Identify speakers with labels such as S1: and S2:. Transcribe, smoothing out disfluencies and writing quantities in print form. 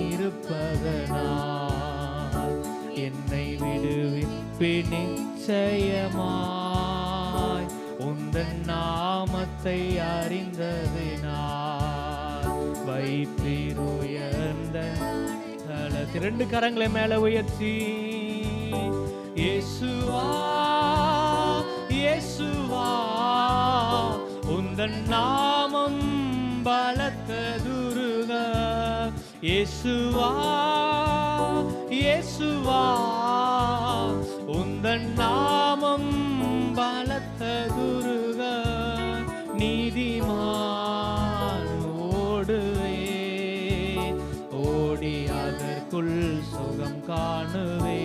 S1: இருப்பதனால் என்னை விடுவிப்பி நிச்சயமாய் உந்தன் நாமத்தை அறிந்ததினால் வைப்பீர் உயர்ந்த தலத்தில். 2 கரங்களை மேல உயர்த்தி இயேசுவா இயேசுவா உந்தன் நாமம் பலத்த துருக. இயேசுவா இயேசுவா உந்தன் நாமம் பலத்த துருக. நீதிமான் ஓடுவே ஓடி அதற்குள் சுகம் காணுவே.